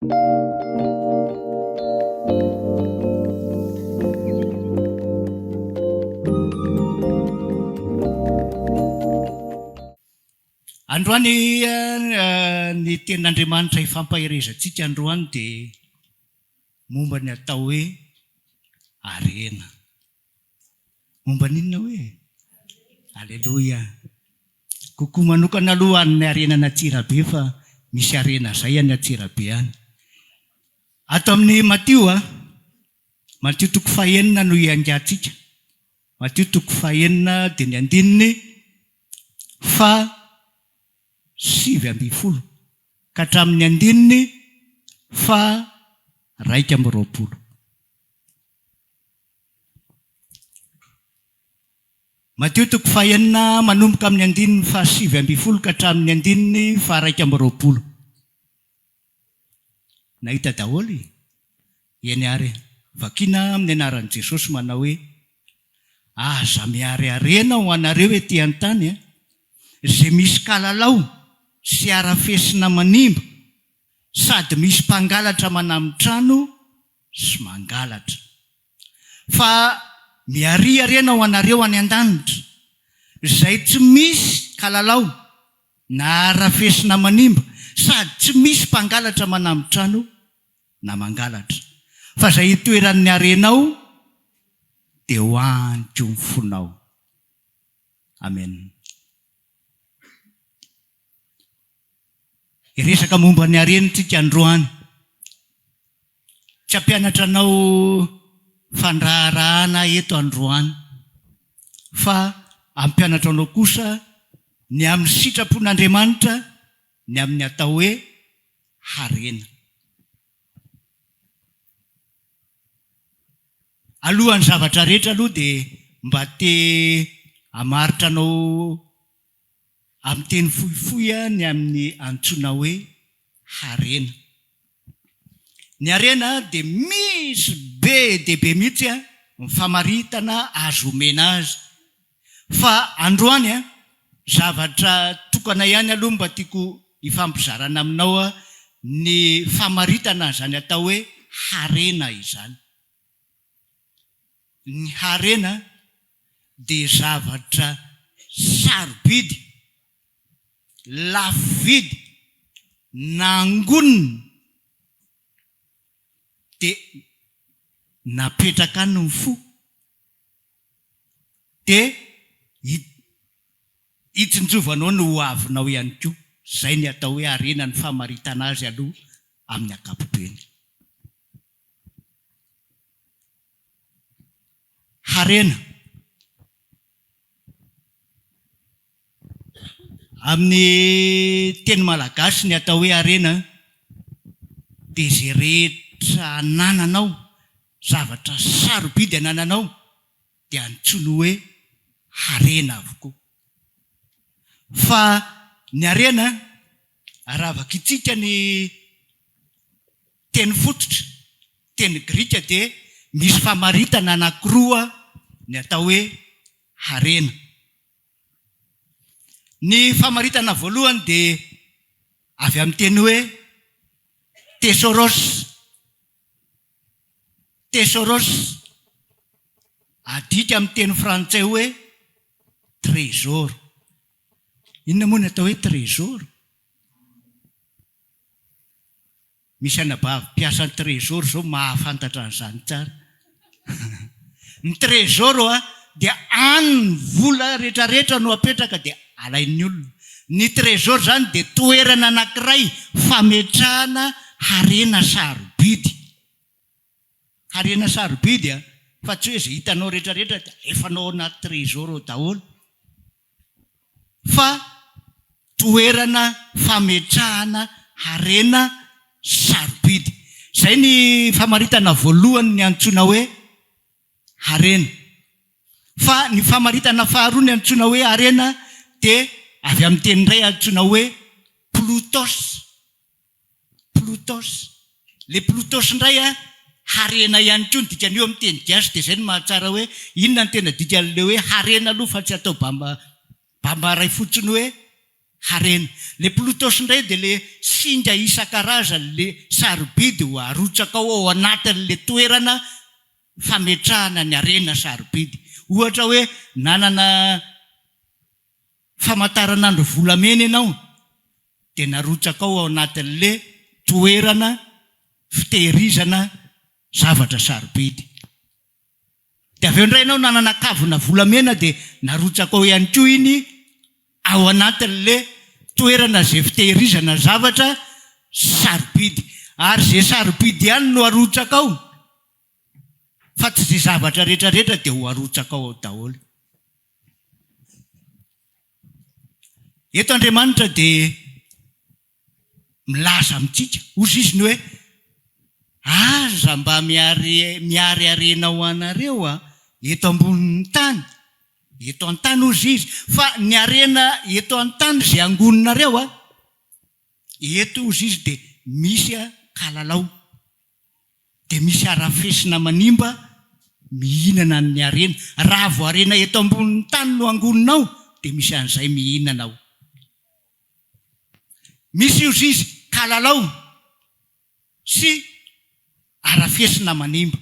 Androany ny tenin'Andriamanitra ifampaherezantsika androany dia momba ny atao hoe arena. Momba n'inona hoe? Alleluia. Kokoa manokana aloha any arena n'Antsirabe fa misy arena zay any Antsirabe any. Ato amin'ny Matio Matio 9 no iangatsika. Matio 9 dia ny andininy 7:20 ka hatramin'ny andininy 1:20. Matio 9 manomboka amin'ny andininy 7:20 ka hatramin'ny andininy 1:20. Nahita daholo eny ary vakina amin'ny anaran'i Jesosy manao hoe aza miary arena ho anareo etỳ an-tany izay misy kalalao sy arafesina manimba sady misy mpangalatra manamby trano sy mangalatra. Fa miary arena ho anareo any an-danitra izay tsy misy kalalao na arafesina manimba sady tsy misy mpangalatra manamby trano na mangalatra. Fa izay itoeran'ny arenao dia ho anto ny fonao. Amen. Iresaka momba ny arenantsika androany. Tsy hampianatra anao fandraharahana eto androany, fa hampianatra anao kosa ny amin'ny sitrapon'Andriamanitra, ny amin'ny atao hoe harena. Alohan'ny zavatra rehetra aloha dia mba te hamaritra anao amin'ny teny fohifohy ny amin'ny antsoina hoe harena. Ny harena dia misy be dia be mihitsy ny famaritana azo omena azy. Fa androany zavatra tokana ihany aloha mba tiako hifampizarana aminao ny famaritana izany atao hoe harena izany. Ny harena dia zavatra sarobidy, lafo vidy, nangonina dia napetraka any ny fo dia hitsinjovanao ny ho avinao ihany koa. Izay ny atao hoe harena, ny famaritana azy aloha amin'ny ankapobeny. Harena amin'ny teny malagasy ny atao hoe harena dia izay rehetra anananao, zavatra sarobidy anananao dia antsoina hoe harena avokoa. Fa ny harena raha vakitsika ny teny fototra, teny grika, dia misy famaritana anankiroa ny atao hoe harena. Ny famaritana voalohany dia avy amin'ny teny hoe tesoros. Tesoros adika amin'ny teny frantsay hoe trésor. Inona moa ny atao hoe trésor? Misy anabavy mpiasa ny trésor zao mahafantatra an'izany tsara. Ny trésor dia any vola rehetrarehetra no apetraka dia alain'ny olona. Ny trésor zany dia toerana anankiray fametrahana harena sarobidy. Harena sarobidy fa tsy hoe izay hitanao rehetrarehetra dia efanao anaty trésor ao daholo, fa toerana fametrahana harena sarobidy. Izay ny famaritana voalohany ny antsoina hoe harena. Fa ny famaritana faharoa ny antsoina hoe harena dia avy amin'ny teny iray antsoina hoe plutos. Plutos. Le plutos indray harena ihany koa ny dikany eo amin'ny teny gasy. Dia izay ny mahatsara hoe inona ny tena dikan'ilay hoe harena aloha, fa tsy atao bamba ray fotsiny hoe harena. Le Plutosy indray dia le singa isan-karazany le sarobidy ho arotsaka ao anatin'le toerana fametrahana ny harena sarobidy. Ohatra hoe nanana famantaranandro volamena ianao dia narotsaka ao anatin'le toerana fitehirizana zavatra sarobidy. Dia avy eo indray ianao nanana kavina volamena dia narotsaka ao ihany koa iny ao anatin'le toerana izay fitehirizana zavatra sarobidy. Ary izay sarobidy ihany no arotsaka ao, fa tsy izay zavatra rehetrarehetra dia ho arotsaka ao daholo. Eto Andriamanitra dia milaza amintsika ozy izy ny hoe aza mba miary harena ho anareo eto ambonin'ny tany. Eto an-tany ozy izy, fa ny harena eto an-tany izay angoninareo eto ozy izy dia misy kalalao, dia misy arafesina manimba mihinana ny harena. Raha vo harena eto ambonin'ny tany no angoninao dia misy an'izay mihinana ao. Misy ozy izy kalalao sy arafesina manimba.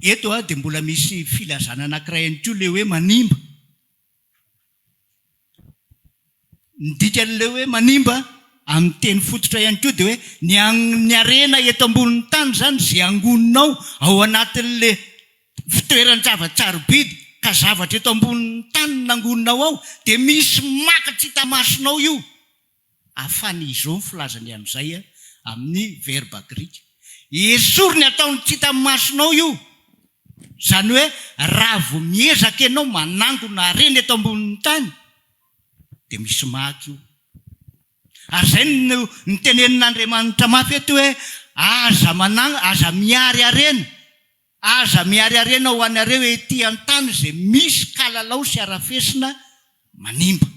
Eto dia mbola misy filazana anankiray ihany koa le hoe manimba. Ny dikan'le hoe manimba amin'ny teny fototra ihany koa dia hoe ny harena eto ambonin'ny tany zany izay angoninao ao anatin'le fitoeran'ny zava-tsarobidy ka zavatra eto ambonin'ny tany nangoninao ao dia misy maka tsy hita masonao io. Afany izao ny filazany amin'izay amin'ny verba grika. Esoriny ataony tsy hita masonao io. Zany hoe raha vo miezaka ianao manangona harena eto ambonin'ny tany dia misy maka io. Ary izay ny tenenin'Andriamanitra mafy eto hoe aza miary harena. Aza miary harena ho anareo ety an-tany izay misy kalalao sy arafesina manimba.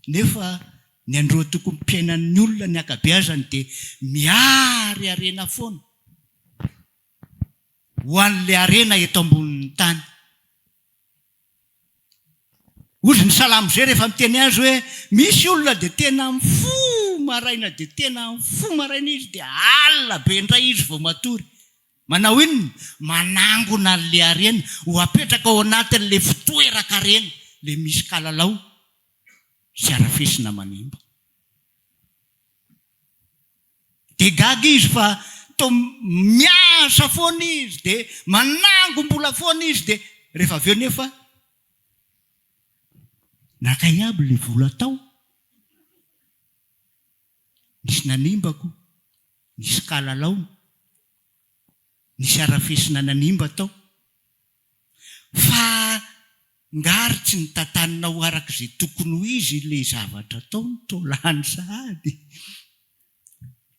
Nefa ny andro tokony mpiainan'ny olona ny akabeazany dia miary harena foana ho an'le harena eto ambonin'ny tany. Ozy ny salamo zay rehefa miteny azy hoe misy olona dia tena mifo maraina dia tena mifo maraina izy dia alina be indray izy vao matory. Manao inona? Manangona an'le harena ho apetraka ao anatin'le fitoeraka harena le misy kalalao sy arafesina manimba. Dia gaga izy fa toa miasa foana izy dia manangom-bola foana izy dia rehefa avy eo nefa nakay aby le vola tao. Nisy nanimbako, nisy kalalao, nisy arafesina nanimba tao. Fa ngary tsy nitatanina ho arak'izay tokony ho izy le zavatra tao ny tolany sahady.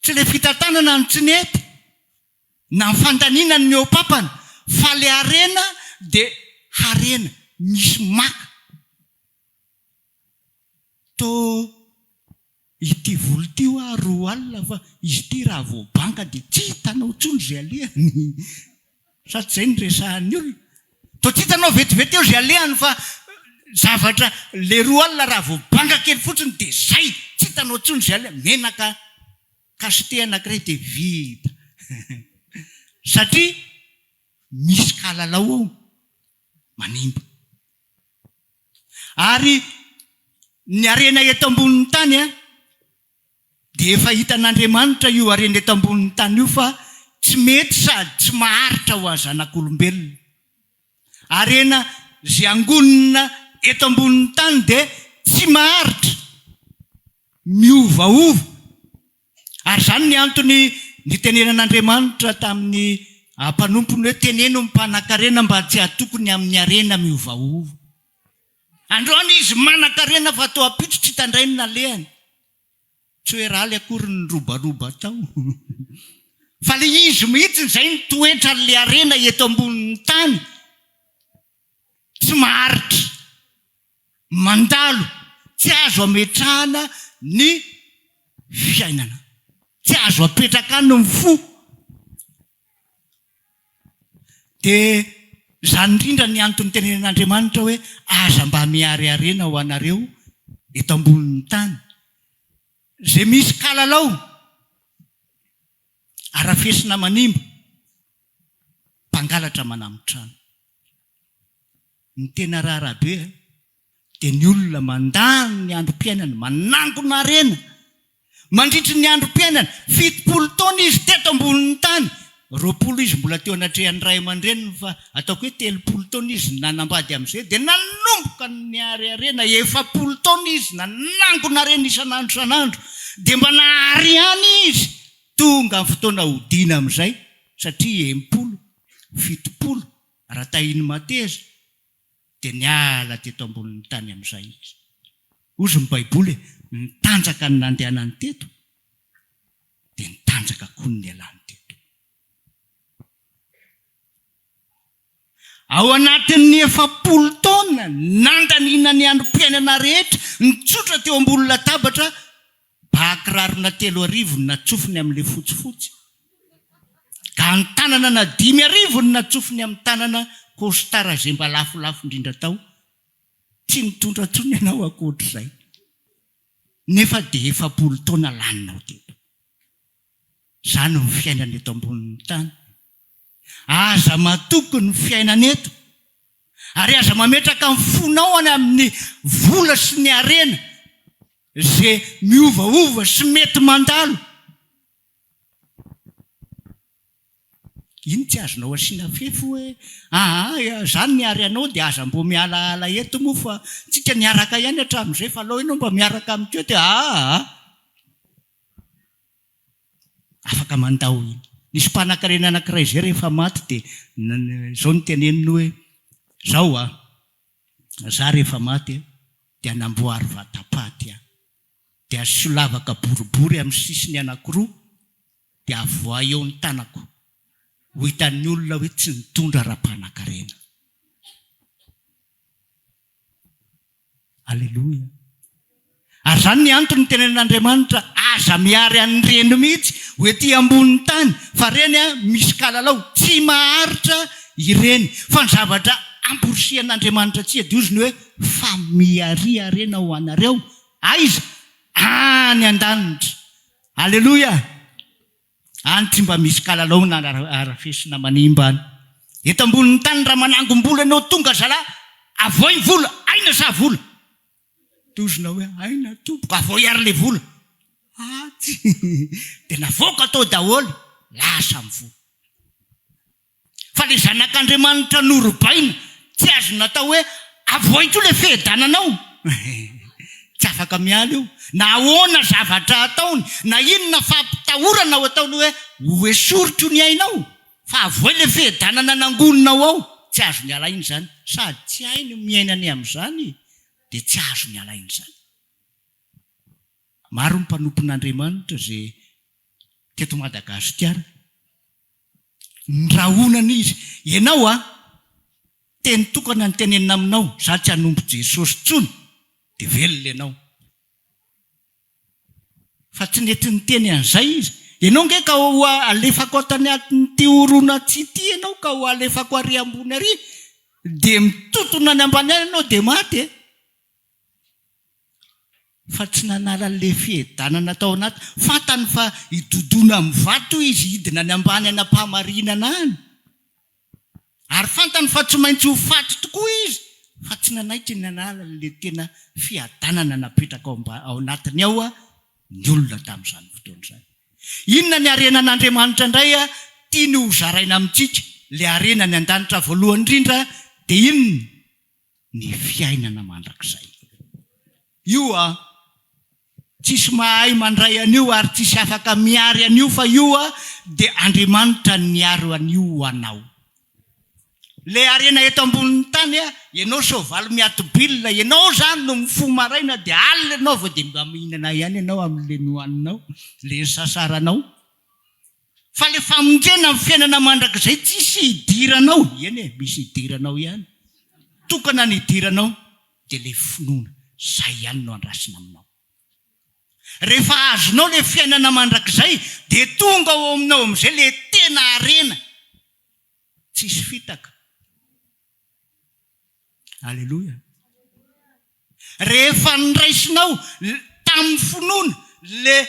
Tsy le fitantanana ny tsy nety na ny fandaninany ny eo papana, fa le harena dia harena misy maka. Ity volo ty roa alina fa izy ty raha vao banka dia tsy hitanao tsony zay alehany. Sady izay ny resahany olona. Toa tsy hitanao vetivety eo zay alehany fa zavatra le roa alina raha vao banka kely fotsiny dia zay tsy hitanao tsony zay alehany. Menaka kasite anankiray dia vita. Satria misy kalalao ao manimba. Ary ny harena eto ambonin'ny tany dia efa hitan'Andriamanitra io harena eto ambonin'ny tany io fa tsy mety sady tsy maharitra ho azy zanak'olombelona. Harena izay angonina eto ambonin'ny tany dia tsy maharitra miovaova. Ary izany ny antony nitenenan'Andriamanitra tamin'ny mpanompony hoe teneno ny mpanan-karena mba tsy hatokony amin'ny harena miovaova. Androany izy manan-karena fa atao apitso tsy hitandrainy nalehany. Tsy hoe raha le akory ny robaroba tao. Fa le izy mihitsy izay ny toetra le harena eto ambonin'ny tany. Tsy maharitra mandalo, tsy azo ametrahana ny fiainana, tsy azo apetraka ny fo. Dia Zany indrindra ny antony tenen'Andriamanitra hoe aza mba miariarena ho anareo eto ambonin'ny tany. Zay misy kalalao arafesina manimba, mpangalatra manambitrano. Ny tena raharabe dia ny olona mandany ny androm-piainana, manangona arena, mandritry ny androm-piainana 70 taona izy teto ambonin'ny tany. 20 izy mbola teo anatrehan'ny ray aman-dreniny, fa ataoko hoe 30 taona izy nanambady amin'izay, dia nanomboka ny ariarena 70 taona izy nanangona arena isan'andro. Dia mba nahary ihany izy tonga amin'ny fotoana hodiana amin'izay, satria 70, 70 raha tahiny mateza dia niala teto ambonin'ny tany amin'izay izy. Ozy ny Baiboly nitanjaka ny nandehanany teto dia nitanjaka koa ny nialany teto. Ao anatin'ny 70 taona nandaniana ny androm-piainana rehetra, nitsotra teo ambony latabatra, bakirarona 3,000 natsofiny amin'ilay fotsifotsy, ka ny tanana na 5,000 natsofiny amin'ny tanana kostara izay mba lafolafo indrindra tao. Tsy nitondra tsony ianao akoatr'izay, nefa dia 70 taona lanina ao teto. Izany ny fiainana eto ambonin'ny tany. Aza matoko ny fiainana eto, ary aza mametraka ny fonao any amin'ny vola sy ny arena izay miovaova sy mety mandalo. Iny tsy azonao asiana fefo hoe zany niary anao dia aza mbo mialaala eto moa, fa tsika niaraka ihany hatramin'izay, fa alao ianao mba miaraka amin'teo dia afaka mandao iny. Nisy mpanan-karena anankiray izay rehefa maty dia izao ny teneniny hoe zao za rehefa maty dia namboary vatapaty dia solavaka boribory amin'ny sisiny anankiroa dia avoa eo ny tanako ho hitan'ny olona hoe tsy nitondra ra-mpanan-karena. Alleluia. Ary zany ny antony tenen'Andriamanitra aza miary an'ny reny mihitsy ho ety ambonin'ny tany, fa reny misy kalalao tsy maharitra ireny, fa ny zavatra amporisian'Andriamanitra tsy adioziny hoe fa miariarena ho anareo aiza any an-danitra. Alleluia. Any tsy mba misy kalalao na arafesina manimba any. Eto ambonin'ny tany raha manangom-bola ianao tonga zalahy, avoy ny vola, aina sa vola? Tozona hoe aina tompoko, avoy ary le vola. Dia navoaka tao daholo, lasa amin'ny vola. Fa le zanak'Andriamanitra norobaina, tsy azo natao hoe avoy koa le fehidananao. Tsy afaka miala io. Na ahoana zavatra ataony, na inona fampitahorana ho ataony hoe hoesorotro ny ainao, fa avoy le fehidanana nangononao ao, tsy azo ny alainy zany. Sady tsy hainy miainany amin'izany dia tsy azo ny alainy zany. Maro ny mpanompon'Andriamanitra izay teto Madagasikara nirahonana izy. Ianao teny tokana ny tenenina aminao, za tsy hanompo Jesosy tsony, dia velona ianao. Fa tsy nety niteny an'izay izy. Ianao nge ka ho alefako atany atin'ity orona tsy ity ianao, ka ho alefako ary ambony ary, dia mitotona ny ambany any ianao dia maty. Fa tsy nanala le fihedanana tao anaty, fantany fa hidodona amin'ny vato izy, hidina ny ambany anam-pahamarinana any. Ary fantany fa tsy maintsy ho faty tokoa izy, fa tsy nanaitra ny nanala le tena fiadanana napetraka ao anatiny ao ny olona tamin'izany fotoana izany. Inona ny arenan'Andriamanitra indray tiany ho zaraina amintsika? Le arena ny an-danitra voalohany indrindra dia inona? Ny fiainana mandrakizay. Io tsisy mahay mandray an'io ary tsisy afaka miary an'io, fa io dia Andriamanitra niaro an'io ho anao. Le arena eto ambonin'ny tany ianao soavaly miatobilina, ianao zany no mifo maraina dia alina ianao vao dia mba mihinana ihany ianao amin'le nohaninao, le sasaranao. Fa le famonjena amin'ny fiainana mandrakizay tsisy hidiranao. Eny misy hidiranao ihany. Tokana ny hidiranao dia le finoana, zay ihany no andrasina aminao. Rehefa azonao le fiainana mandrakizay dia tonga ao aminao amin'izay le tena arena, tsisy fitaka. Aleloia. Rehefa niraisinao tamin'ny finoana le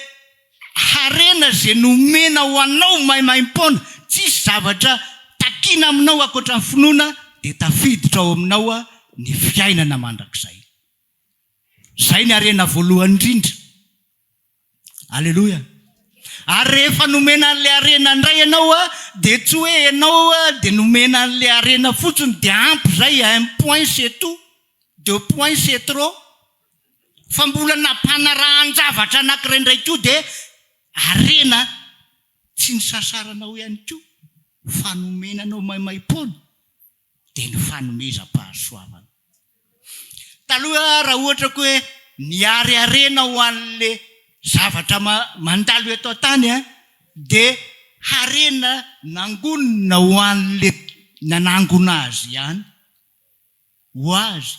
harena zay nomena ho anao maimaim-pona, tsisy zavatra takina aminao akoatra ny finoana, dia tafiditra ao aminao ny fiainana mandrakizay. Zay ny harena voalohany indrindra. Aleloia. Ary rehefa nomena an'ilay harena indray ianao dia tsy hoe ianao dia nomena an'ilay harena fotsiny dia ampy zay, un point c'est tout, 2 points c'est trop. Fa mbola nampanarahan-javatra anankiray indray koa dia harena tsy ny sasaranao ihany koa, fanomenanao maimaim-pona dia ny fanomezam-pahasoavana. Taloha raha ohatra ko hoe niary harena ho an'le zavatra mandalo eto an-tany dia harena nangonina ho an'le nanangona azy ihany. Ho azy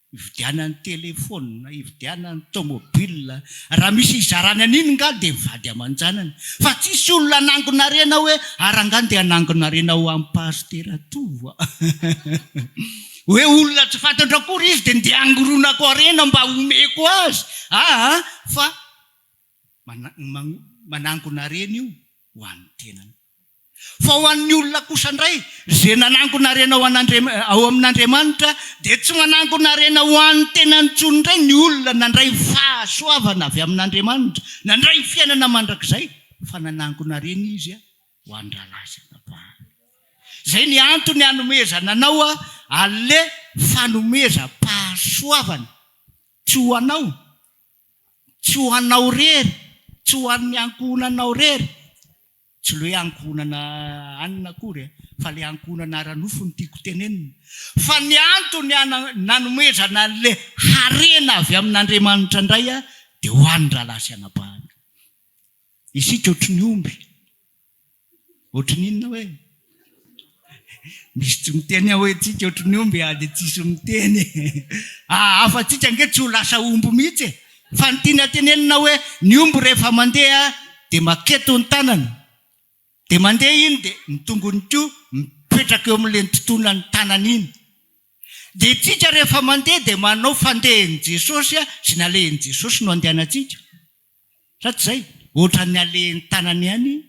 ividianany telefona, ividianany tomobila, raha misy izarany an'iny nga dia mivady aman-janany. Fa tsisy olona anangona harena hoe arangany dia anangona harena ho amin'ny pastera tova. Hoe olona tsy fantatra akory izy dia ndeha angoronako harena mba homeko azy. Fa manangona harena io ho an'ny tenany. Fa ho an'ny olona kosa indray zay nanangona harena ao amin'Andriamanitra dia tsy manangona harena ho an'ny tenany tsony indray ny olona nandray fahasoavana avy amin'Andriamanitra, nandray fiainana mandrakizay, fa nanangona harena izy ho an'ny rahalahy anapahany. Zay ny antony hanomezana anao alle fanomezam-pahasoavana, tsy ho anao, tsy ho anao rery, tsy ho an'ny ankohonanao rery. Tsy le hoe ankohonana anina akory, fa le ankohonana ara-nofo no tiako tenenina. Fa ny antony nanomezana le harena avy amin'Andriamanitra indray dia ho an'ny rahalahy sy anapahany. Isika ohatry ny omby, ohatry n'inona hoe misy tsy miteny hoe tsika ohatry ny omby dia tsisy miteny. Afa-tsika nge tsy ho lasa omby mihitsy, fa ny tiana tenenina hoe ny omby rehefa mandeha dia maketo ny tanana, dia mandeha iny dia ny tongony koa mipetraka eo amin'ilay tontona ny tanana iny. Dia tsika rehefa mandeha dia manao fandehan'i Jesosy sy ny alehan'i Jesosy no andehanantsika. Sa tsy zay? Ohatra ny alehan'ny tanana ihany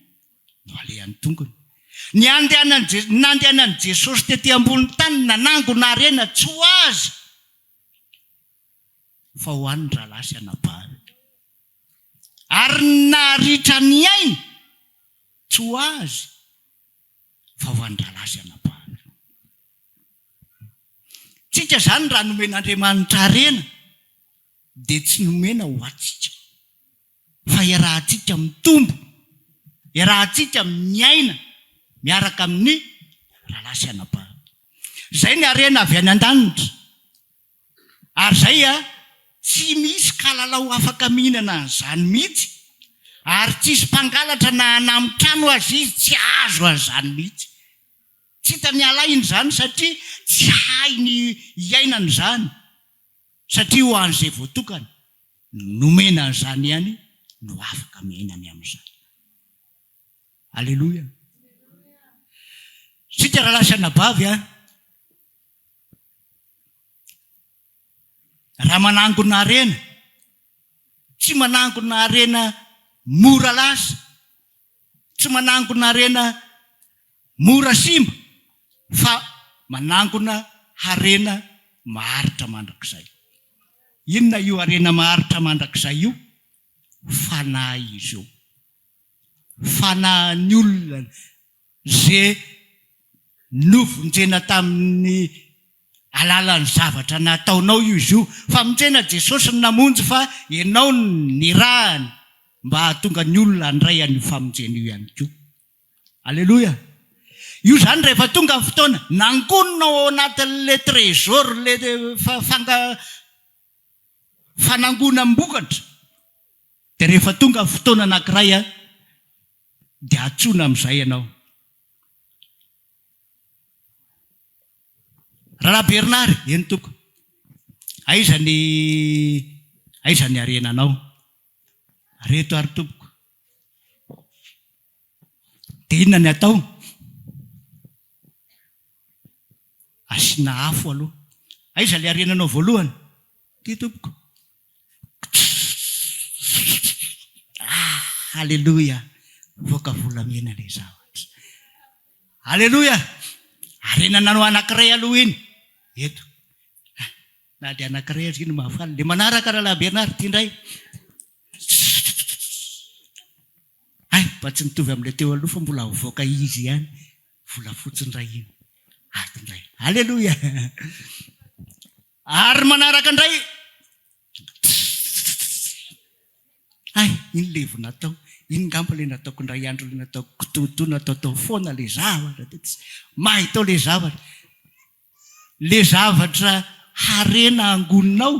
no alehan'ny tongony. Ny nandehanan'i Jesosy tetỳ ambony tany nanangona harena tsy ho azy, fa ho an'ny rahalahy sy anapahany. Ary naritra ny ainy tsy ho azy, fa ho an'ny rahalahy sy anapahany. Tsika zany raha nomen'Andriamanitra harena dia tsy nomena ho atsika, fa iarahantsika mitombo, iarahantsika miaina miaraka amin'ny rahalahy sy anapahany. Zay ny harena avy any an-danitra. Ary zay tsy misy kalalao afaka mihinana an'izany mihitsy, ary tsisy mpangalatra na hanamin-trano azy izy tsy azo an'izany mihitsy. Tsy hitany alainy izany satria tsy hainy hiainana izany, satria ho an'izay voatokana nomena an'izany ihany no afaka miainany amin'izany. Aleloia. Sika rahalahy sy anabavy raha manangona harena, tsy manangona harena mora lasa, tsy manangona harena mora simba, fa manangona harena maharitra mandrakizay. Inona io harena maharitra mandrakizay io? Fanahy izy io. Fanahin'ny olona zay novonjena tamin'ny alalan'ny zavatra nataonao izy io. Fa monjena Jesosy ny namonjy fa ianao ny rahany mba hahatonga ny olona handray an'io famonjena io ihany koa. Aleloia. Io zany rehefa tonga ny fotoana nangonina ao anatin'le trésor, le fanangona mbokatra, dia rehefa tonga ny fotoana anankiray dia atsoina amin'izay ianao. Rahalahy Bernard, eny toko, aiza ny harenanao? Reto ary tompoko. Dia inona ny atao? Asiana afo aloha. aiza le arenanao voalohany ty tompoko. Halleloia, voaka volamena le zavatra. Halleloia, arenananao anankiray aloha iny eto na de anankiray azy iny mahafaly le manaraka raha Bernard ty indray. Mba tsy nitovy amin'ilay teo aloha fa mbola voaka izy ihany, vola fotsiny ray iny atindray. Halleloia. Ary manaraka indray iny levo natao, iny ngamba le nataoko indray andro le nataoko kototo natao foana le zavatra mahitao le zavatra harena angoninao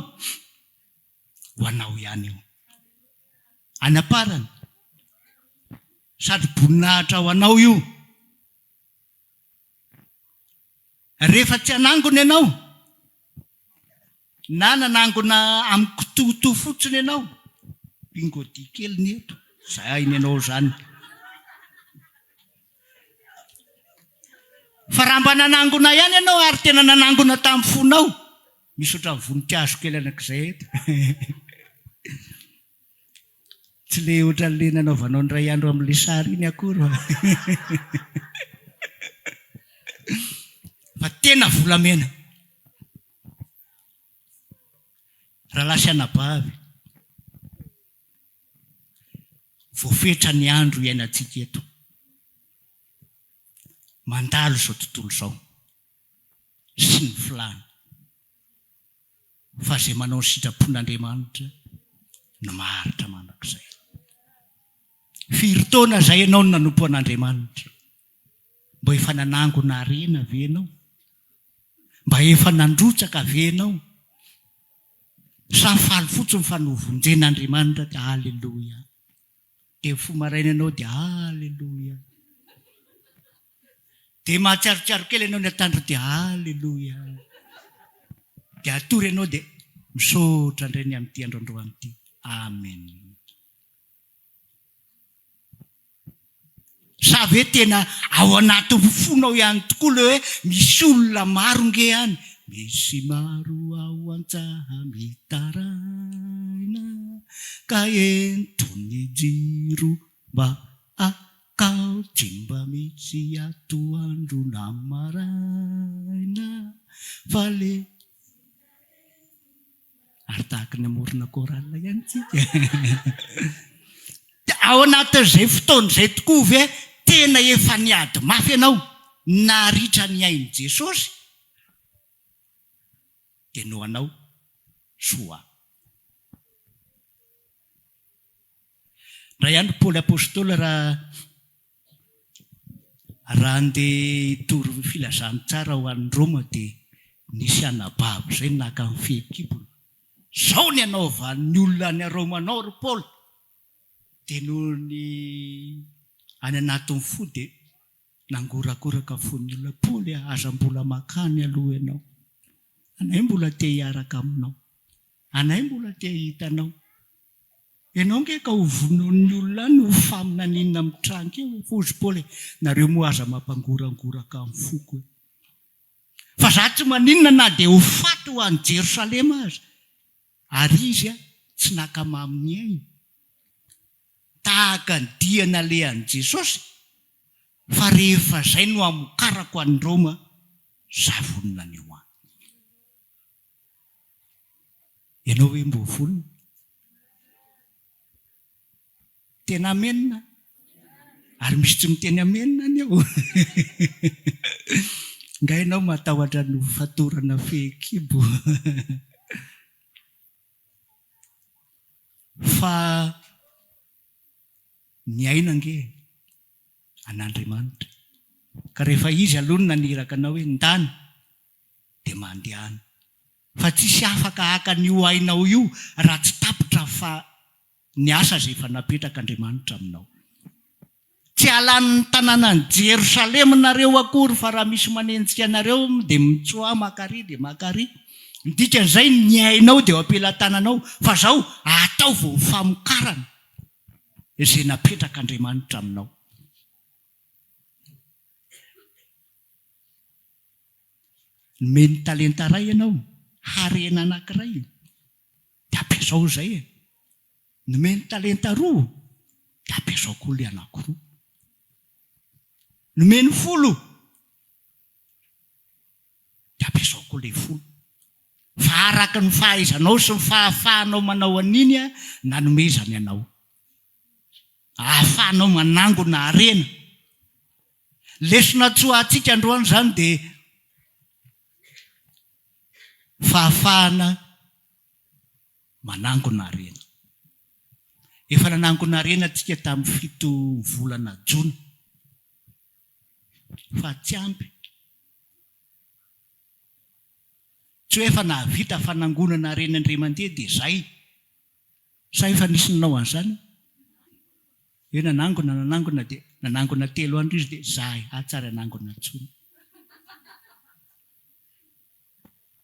ho anao ihany io anaparany sady boninahitra ho anao io. Rehefa tsy anangona ianao na nanangona amin'ny kototo fotsiny ianao, pingodi kely ny eto zay iny ianao zany. Fa raha mba nanangona ihany ianao ary tena nanangona tamin'ny fonao, misy ohatran'ny voninkazo kely anak'izay eto. Tsy le ohatran'le nanaovanao ny ray andro amin'le sary iny akory. Fa tena volamena. Raha lasa anabavy voafetra ny andro iainantsika eto, mandalo izao tontolo izao sy ny filany, fa zay manao ny sitrapon'Andriamanitra no maharitra mandrakizay. Firy taona zay ianao no nanompo an'Andriamanitra? Mba efa nanangona arena ve ianao? Mba efa nandrotsaka ve ianao? Sa faly fotsiny fa novonjen'Andriamanitra dia halleloia. Dia fo maraina ianao dia halleloia. Dia mahatsiarotsiaro kely ianao ny atandro dia halleloia. Dia atory ianao dia misaotra indray ny amin'ity androandroany ity. Amen. Sa ve tena ao anaty fonao ihany tokoa le hoe misy olona maro nge ihany, misy maro ao an-tsaha mitaraina ka entony jiro mba akaotsy mba misy atoandro na maraina fa le ary tahaka ny amorona koralina ihany tsika. Ao anatin'izay fotoan'izay tokoa ve tena efa niady mafy ianao naritra ny ain'i Jesosy dia no anao soa. Raha ihany Paoly apôstôly raha andeha hitory filazany tsara ho an'ny Roma dia nisy anabavy izay naka amin'ny fehikibony. Zao ny anaovan'ny olona ny Romanao ry Paoly. Dia noho ny any anatin'ny fo dia nangorakoraka fon'ny olona, Paoly aza mbola makany aloha ianao, anay mbola te hiaraka aminao, anay mbola te hitanao. Ianao nge ka ho vonoan'ny olona any ho famina ninona amin'ny trango eo. Fozy Paoly, nareo moa aza mampangorangoraka amin'ny foko. Fa za tsy maninona na dia ho faty ho an'i Jerosalema aza, ary izy tsy nakamaminy ainy tahaka ny diana lehan'i Jesosy, fa rehefa zay no amokarako an'i Roma, zavonina ny ho any. Ianao hoe mbo vonona? Tena amenina? Ary misy tsy miteny amenina ny ao. Nga ianao matahotra ny fatorana fehikibo. Fa ny aina nge an'Andriamanitra. Ka rehefa izy alonina niraka anao hoe ndany dia mandehana. Fa tsisy afaka haka n'io ainao io raha tsy tapitra fa ny asa zay efa napetraka Andriamanitra aminao. Tsy halan'ny tanànan'i Jerosalema nareo akory, fa raha misy manenjika anareo dia mitsoa makary dia makary. Dikan'izay ny ainao dia ampelantananao, fa zao atao vao famokarana izay napetraka Andriamanitra aminao. Nomeny talenta ray ianao harena anankiray dia ampiasao izay e. Nomeny talenta 2 dia ampiasao koa le anankiroa. Nomeny 10 dia ampiasao koa le 10. Fa araka ny fahaizanao sy ny fahafahanao manao an'iny a nanomezany anao. Ahafahanao manangona harena. Lesona tsoahantsika androany zany dia fahafahana manangona harena. Efa nanangona harena tsika tamin'ny 7 volana Jona. Fa tsy ampy. Tsy hoe efa nahavita fanangonana harena indray mandeha dia izay. Sa efa nisy nanao an'izany? Hoe nanangona dia nanangona 3 andro izy dia zahay tsara nanangona intsony.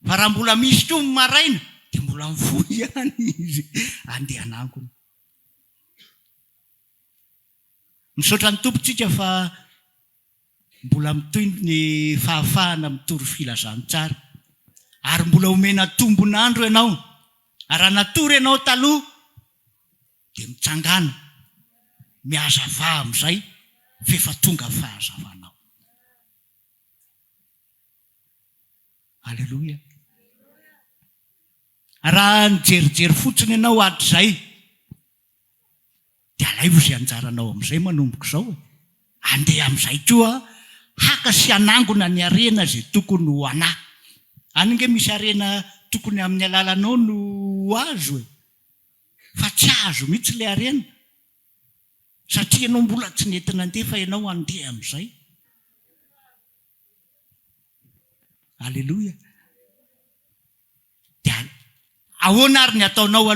Fa raha mbola misy koa maraina dia mbola mivoy ihany izy andeha hanangona. Misaotra ny tompontsika fa mbola mitoy ny fahafahana mitory filazantsara. Ary mbola omena tombon'andro ianao. Ary raha natory ianao taloha dia mitsangana. Mihazava amin'izay fefa tonga fahazavanao. Alleluia. Raha nijerijery fotsiny ianao hatrizay dia alaivo izay anjaranao amin'izay manomboka izao. Andeha amin'izay koa haka sy hanangona ny harena izay tokony ho anahy. Any nge misy harena tokony amin'ny alalanao no azo e. Fa tsy azo mihitsy ilay harena. Satria ianao mbola tsy nentina andeha fa ianao andeha amin'izay. Alleluia. Dia ahoana ary ny ataonao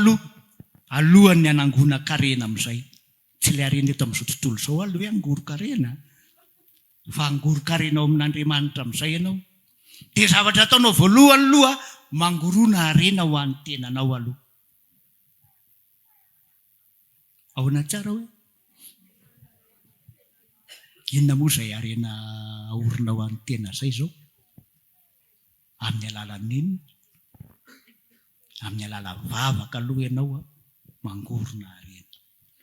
alohan'ny hanangonan-karena amin'izay. Tsy ilay harena eto amin'izao tontolo izao aloha hoe angoro-karena. Fa angoro-karena ao amin'Andriamanitra amin'izay ianao. Dia zavatra ataonao voalohany aloha mangorona harena ho an'ny tenanao aloha. Ahoana tsara hoe? Inona moa izay harena ahorona ho an'ny tena izay izao? Amin'ny alalan'inona? Amin'ny alalan'ny vavaka aloha ianao mangorona harena.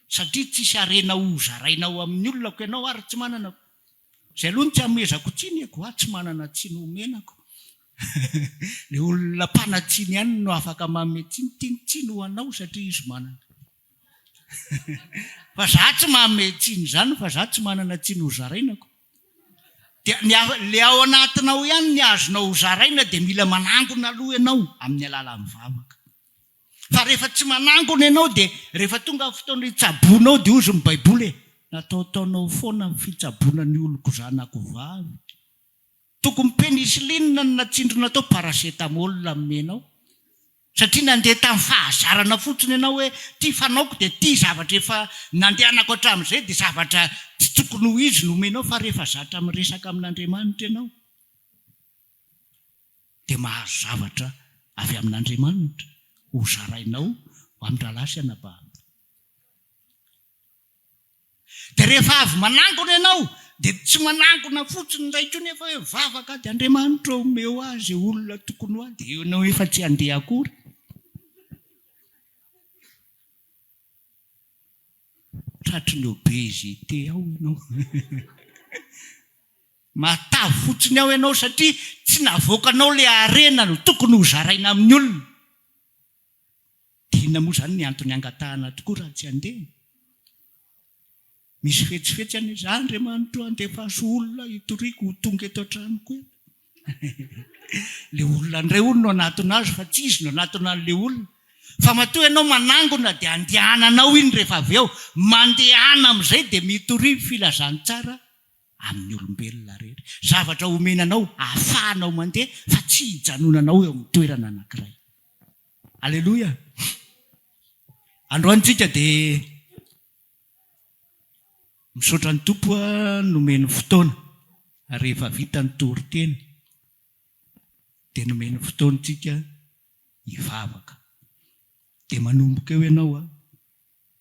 Satria tsisy harena ho zarainao amin'ny olona ko ianao ary tsy manana. Izay aloha tsy hamezako tsiniko, tsy manana tsiny homenako. Ny olona mpanatsiny ihany no afaka manome tsiny, tiany tsiny ho anao satria izy manana. Fa za tsy manome tsiny izany, fa za tsy manana tsiny ho zarainako. Dia le ao anatinao ihany ny azonao ho zaraina dia mila manangona aloha ianao amin'ny alalan'ny vavaka. Fa rehefa tsy manangona ianao dia rehefa tonga fotoana hitsaboanao dia ozy ny Baiboly nataotaonao foana ny fitsaboana ny oloko zanako vavy. Tokony pénicilline no natsindrona tao paracetamol nomenao. Satria nandeha tamin'ny fahazarana fotsiny ianao hoe ty fanaoko dia ty zavatra efa nandehanako hatramin'izay dia zavatra tsy tokony ho izy nomenao. Fa rehefa zatra miresaka amin'Andriamanitra ianao dia mahazo zavatra avy amin'Andriamanitra ho zarainao ho amin'ny anabahana. Dia rehefa avy manangona ianao dia tsy manangona fotsiny indray koa nefa hoe vavaka dia Andriamanitra omeo azy olona tokony ho azy dia ianao efa tsy handeha akory. Tratry ny obezité ao ianao. Matavy fotsiny ao ianao satria tsy navoakanao ilay harena no tokony ho zaraina amin'ny olona. Dia inona moa izany ny antony angatahana tokoa raha tsy handeha? Misy fetsifetsy any izy Andriamanitra andefaso olona hitoriako ho tonga eto an-tranoko eto. Le olona indray hono no anaton'azy fa tsy izy no anaton'an'ilay olona. Fa matoa ianao manangona dia andehananao iny rehefa avy eo mandehana amin'izay dia mitorivo filazantsara amin'ny olombelona rehetra. Zavatra omenanao ahafahanao mandeha fa tsy hijanonanao eo amin'ny toerana anankiray. Alleluia. Androany tsika dia misaotra ny tompo nomeny fotoana rehefa vita ny toritena dia nomeny fotoana tsika hivavaka. Dia manomboka eo ianao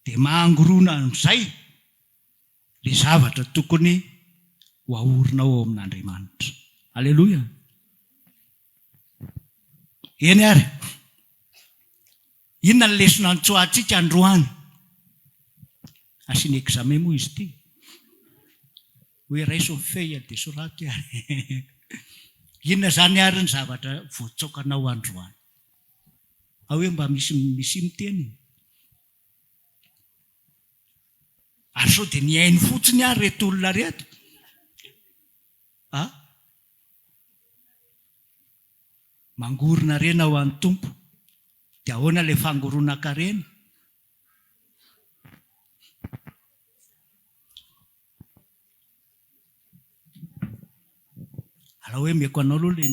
dia mangorona amin'izay le zavatra tokony ho aorinao ao amin'Andriamanitra. Alleluia. Eny ary, inona ny lesona antsoatsika androany? Asiana examen moa izy ity. Hoe raiso feia dia sorato ary. Inona zany ary ny zavatra voatsokanao androany? Ao hoe mba misy miteny. Ary sao dia ny ainy fotsiny ary reto olona reto. Mangorona rena ho an'ny tompo. Dia ahoana ilay fangoroana-ka rena? Raha hoe meko anao aloha ilay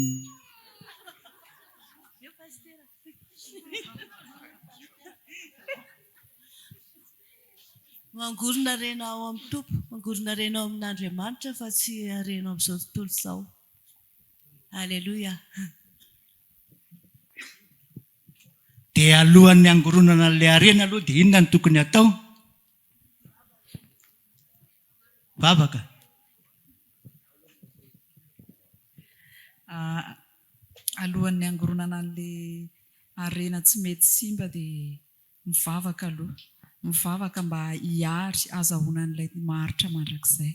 mangorona rena ao amin'ny tompo, mangorona rena ao amin'Andriamanitra fa tsy rena amin'izao tontolo izao. Aleluia. dia alohan'ny angoronana ilay harena aloha dia inona ny tokony atao? Vavaka. Alohan'ny angoronana an'ilay harena tsy mety simba dia mivavaka aloha. Mivavaka mba hiary azahoana an'ilay maharitra mandrakizay.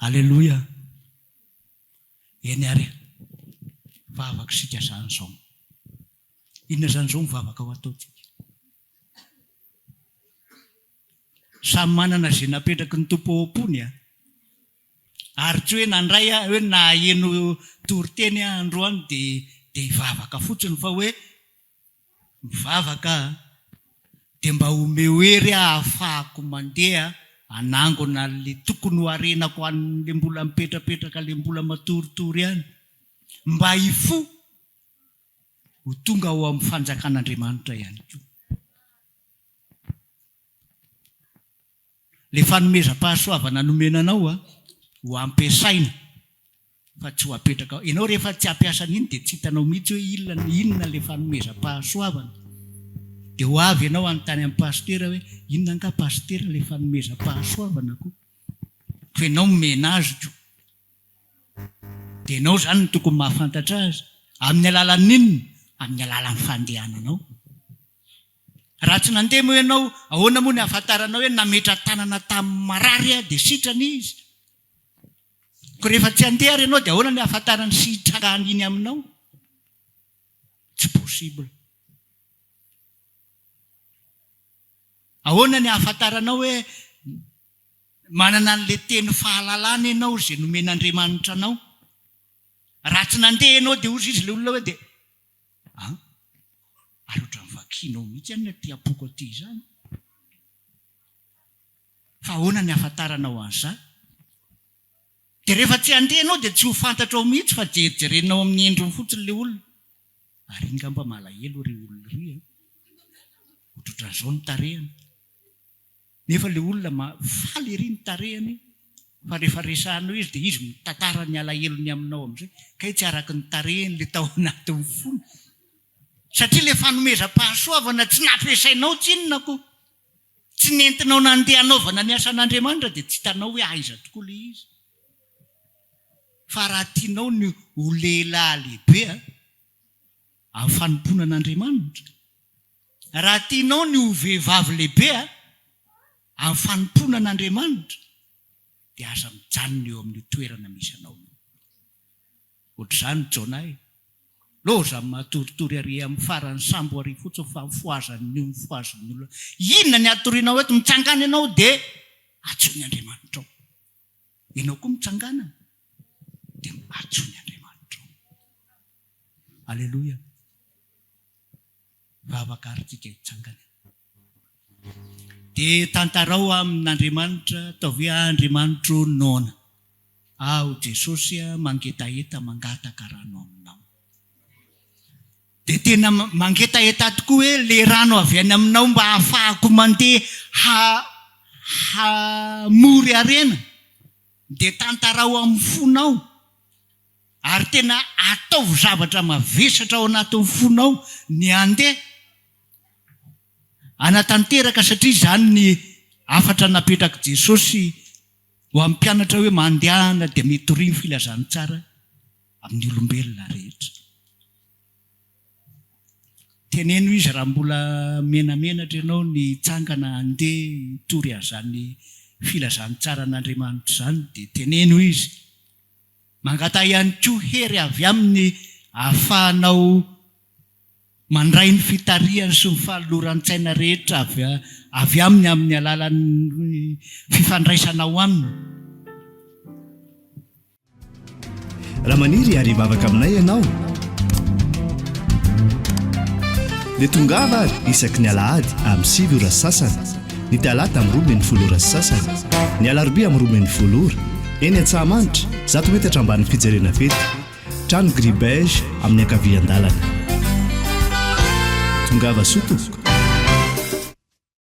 Aleluia. Eny ary, vavaka sika zany zao. Inona zany zao mivavaka ho ataotsika? Samy manana izay napetraky ny tompo ao am-pony ary tsy hoe nandray hoe naheno toriteny androany dia hivavaka fotsiny, fa hoe mivavaka dia mba omeo hery ahafahako mandeha anangona le tokony ho arenako an'le mbola mipetrapetraka, le mbola matoritory ihany, mba hifo ho tonga ao amin'ny fanjakan'Andriamanitra ihany koa. Le fanomezam-pahasoavana nomenanao ho ampiasaina fa tsy ho apetraka. Ianao rehefa tsy hampiasa an'iny dia tsy hitanao mihitsy hoe inona le fanomezam-pahasoavana. Dia ho avy ianao anontany amin'ny pastera hoe inona nga pastera le fanomezam-pahasoavana koa? Fa ianao momena azy koa. Dia ianao zany no tokony mahafantatra azy. Amin'ny alalan'inona? Amin'ny alalan'ny fandehananao. Raha tsy nandeha moa ianao, ahoana moa ny ahafantaranao hoe nametra tanana tamin'ny marary dia sitrana izy? Ko rehefa tsy handeha ary ianao dia ahoana ny ahafantarany sitrahany iny aminao? Tsy possible. Ahoana ny ahafantaranao hoe manana an'ilay teny fahalalana ianao izay nomen'Andriamanitra anao? Raha tsy nandeha ianao dia ozy izy ilay olona hoe dia alotra mivakinao mihitsy any ty apoko aty izany. Fa ahoana ny ahafantaranao an'izany? Dia rehefa tsy handeha ianao dia tsy ho fantatra ao mihitsy fa jerijerenao amin'ny endriny fotsiny ilay olona. Ary ngamba malahelo ry olona ry. Ohatran'izao ny tarehany. Nefa ilay olona faly ery ny tarehany. Fa rehefa resahanao izy dia izy mitantara ny alahelony aminao amin'izay. Kay tsy araky ny tarehany ilay tao anatin'ny fony. Satria ilay fanomezam-pahasoavana tsy nampiasainao tsinona koa. Tsy nentinao nandeha hanaovana ny asan'Andriamanitra dia tsy hitanao hoe aiza tokoa ilay izy. Fa raha tianao ny ho lehilahy lehibe amin'ny fanompona an'Andriamanitra, raha tianao ny ho vehivavy lehibe amin'ny fanompona an'Andriamanitra, dia aza mijanona eo amin'ny toerana misy anao. Ohatr'izany Jonay. Loza matoritory ary amin'ny farany sambo ary fotsiny fa foazan'ny olona. Inona ny atorianao eto? Mitsangana ianao dia atsoiny Andriamanitra ao. Ianao koa mitsangana dia atsoiny Andriamanitra ao. Aleluia. Vavaka ary tsika hitsangana. Dia tantarao amin'Andriamanitra, ataovy Andriamanitra noana. Ao Jesosy mangetaheta mangataka rano aminao. Dia tena mangetaheta tokoa hoe le rano avy any aminao mba ahafahako mandeha hamory harena. Dia tantarao amin'ny fonao. Ary tena ataovy zavatra mavesatra ao anatin'ny fonao ny andeha anatanteraka, satria izany ny afatra napetraka Jesosy ho amin'ny mpianatra hoe mandehana dia mety ho ry ny filazany tsara amin'ny olombelona rehetra. Teneno izy raha mbola menamenatra ianao ny tsangana andeha tory azany filazany tsara an'Andriamanitra izany, dia teneno izy. Mangata ihany koa hery avy amin'ny ahafahanao mandray ny fitariany sy ny fahalorantsaina rehetra avy amin'ny alalan'ny fifandraisanao aminy. Raha maniry ary mavaka aminay ianao dia tongava ary isaky ny alahady amin'ny 7 ora sasany, ny talata amin'ny 12 ora sasany, ny alarobia amin'ny 12 ora, eny Antsahamanitra 100 metatra ambany fijerena fety, trano Gribege amin'ny ankavian-dalana. Tongava soto.